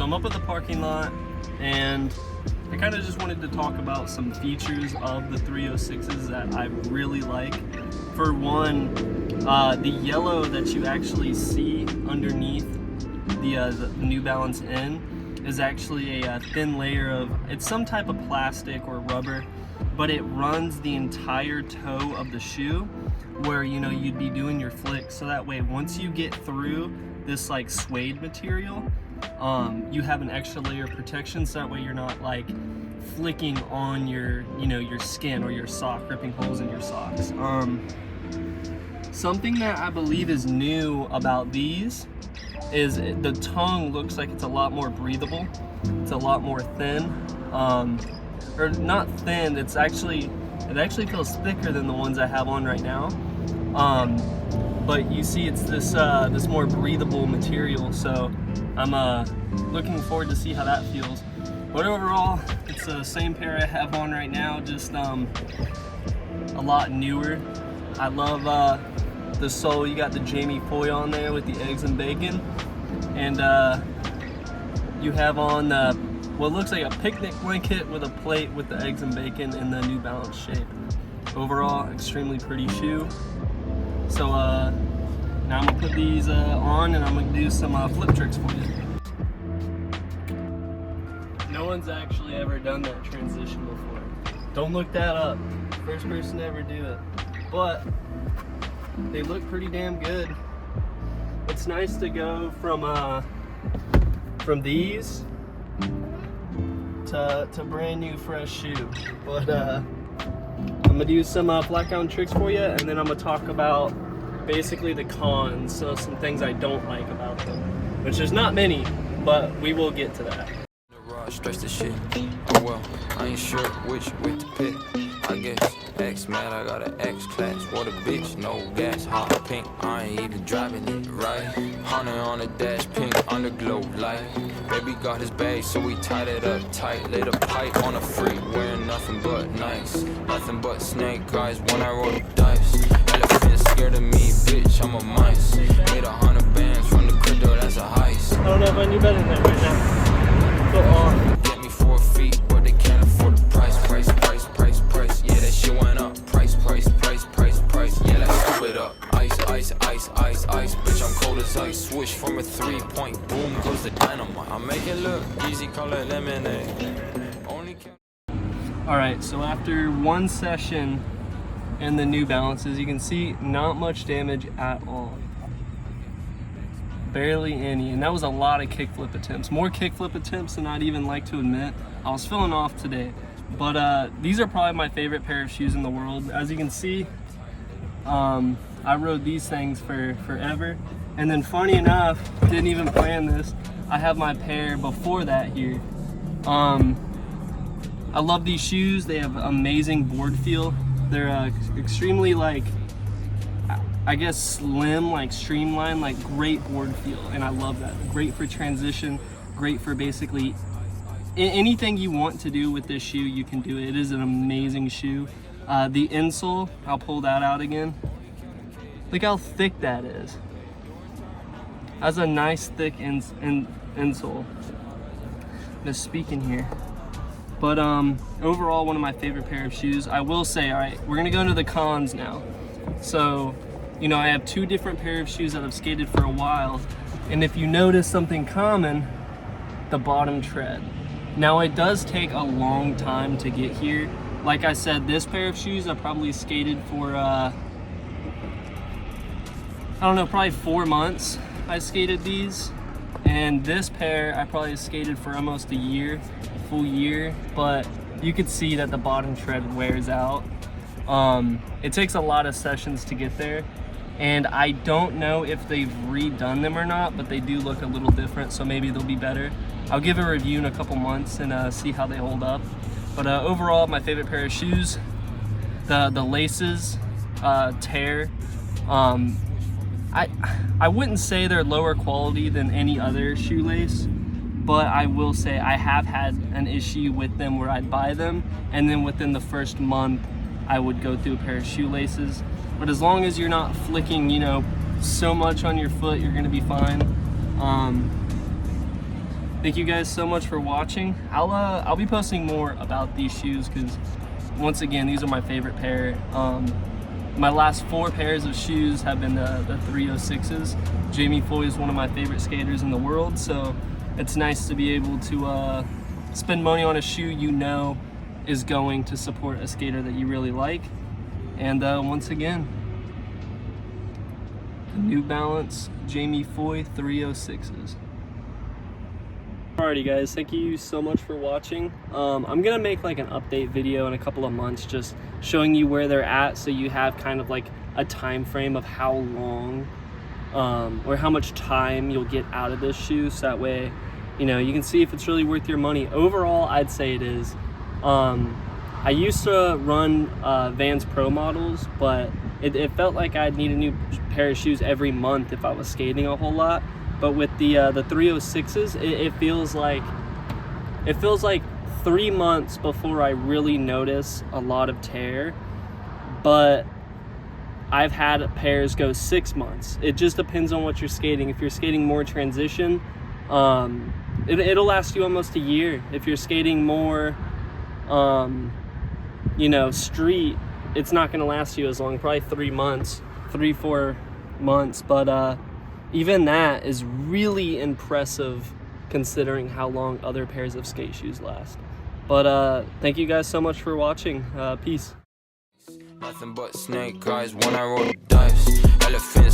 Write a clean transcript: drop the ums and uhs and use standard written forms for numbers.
So I'm up at the parking lot, and I kind of just wanted to talk about some features of the 306's that I really like. For one, the yellow that you actually see underneath the New Balance N is actually a thin layer of, it's some type of plastic or rubber, but it runs the entire toe of the shoe where, you know, you'd be doing your flicks. So that way, once you get through this like suede material, you have an extra layer of protection, so that way you're not like flicking on your, you know, your skin or your sock, ripping holes in your socks. Something that I believe is new about these is the tongue looks like it's a lot more breathable. It's a lot more thin, or not thin. It actually feels thicker than the ones I have on right now. But you see, it's this more breathable material. So I'm looking forward to see how that feels. But overall, it's the same pair I have on right now, just a lot newer. I love the sole. You got the Jamie Foy on there with the eggs and bacon, and you have on what looks like a picnic blanket with a plate with the eggs and bacon in the New Balance shape. Overall, extremely pretty shoe. So now I'm gonna put these on, and I'm gonna do some flip tricks for you. No one's actually ever done that transition before. Don't look that up. First person to ever do it. But they look pretty damn good. It's nice to go from these to brand new fresh shoe. But I'm gonna do some flat-count tricks for you, and then I'm gonna talk about basically the cons, so some things I don't like about them, which there's not many, but we will get to that. Stress the shit. Oh well, I ain't sure which way to pick. I guess X mad, I got an X class. What a bitch, no gas, hot pink. I ain't even driving it right. 100 on the dash, pink underglow light. Baby got his bag, so we tied it up tight. Laid a pipe on a freak, wearing nothing but nice. Nothing but snake eyes when I roll the dice. Elephant scared of me, bitch, I'm a mice. Made 100 bands from the crypto, that's a heist. I don't know if I knew better than that right now. Get me 4 feet, but they can't afford the price. Yeah, that shit went up. Price. Yeah, let's scoop it up. Ice. Bitch, I'm cold as ice. Switch from a 3-point boom goes the dynamite. I make it look easy, call it lemonade. Alright, so after one session in the New Balances, you can see not much damage at all. Barely any, and that was a lot of kickflip attempts. More kickflip attempts than I'd even like to admit. I was feeling off today, but these are probably my favorite pair of shoes in the world. As you can see, I rode these things for forever, and then funny enough, didn't even plan this, I have my pair before that here. I love these shoes. They have amazing board feel. They're extremely, like, I guess slim, like streamlined, like great board feel, and I love that. Great for transition, great for basically anything you want to do with this shoe, you can do it. It is an amazing shoe. The insole, I'll pull that out again. Look how thick that is. That's a nice thick insole. Just speaking here. But overall, one of my favorite pair of shoes. I will say, all right, we're gonna go into the cons now. So, you know, I have 2 different pair of shoes that I've skated for a while, and if you notice something common, the bottom tread. Now, it does take a long time to get here. Like I said, this pair of shoes I probably skated for, I don't know, probably 4 months I skated these, and this pair I probably skated for almost a year, full year, but you could see that the bottom tread wears out. It takes a lot of sessions to get there, and I don't know if they've redone them or not, but they do look a little different, so maybe they'll be better. I'll give a review in a couple months and see how they hold up. But overall, my favorite pair of shoes. The laces tear. I wouldn't say they're lower quality than any other shoelace, but I will say I have had an issue with them where I'd buy them, and then within the first month I would go through a pair of shoelaces. But as long as you're not flicking, you know, so much on your foot, you're gonna be fine. thank you guys so much for watching. I'll be posting more about these shoes because once again, these are my favorite pair. My last 4 pairs of shoes have been the 306's. Jamie Foy is one of my favorite skaters in the world, so it's nice to be able to spend money on a shoe you know is going to support a skater that you really like. And once again, the New Balance Jamie Foy 306's. Alrighty guys, thank you so much for watching. I'm gonna make like an update video in a couple of months just showing you where they're at so you have kind of like a time frame of how long or how much time you'll get out of this shoe, so that way you know you can see if it's really worth your money. Overall, I'd say it is. I used to run Vans Pro models, but it felt like I'd need a new pair of shoes every month if I was skating a whole lot. But with the 306's, it feels like 3 months before I really notice a lot of tear. But I've had pairs go 6 months. It just depends on what you're skating. If you're skating more transition, it'll last you almost a year. If you're skating more, you know, street, it's not gonna last you as long, probably 3 months, 3-4 months. But even that is really impressive considering how long other pairs of skate shoes last. But thank you guys so much for watching. Peace. Nothing but snake eyes when I roll the dice. Elephants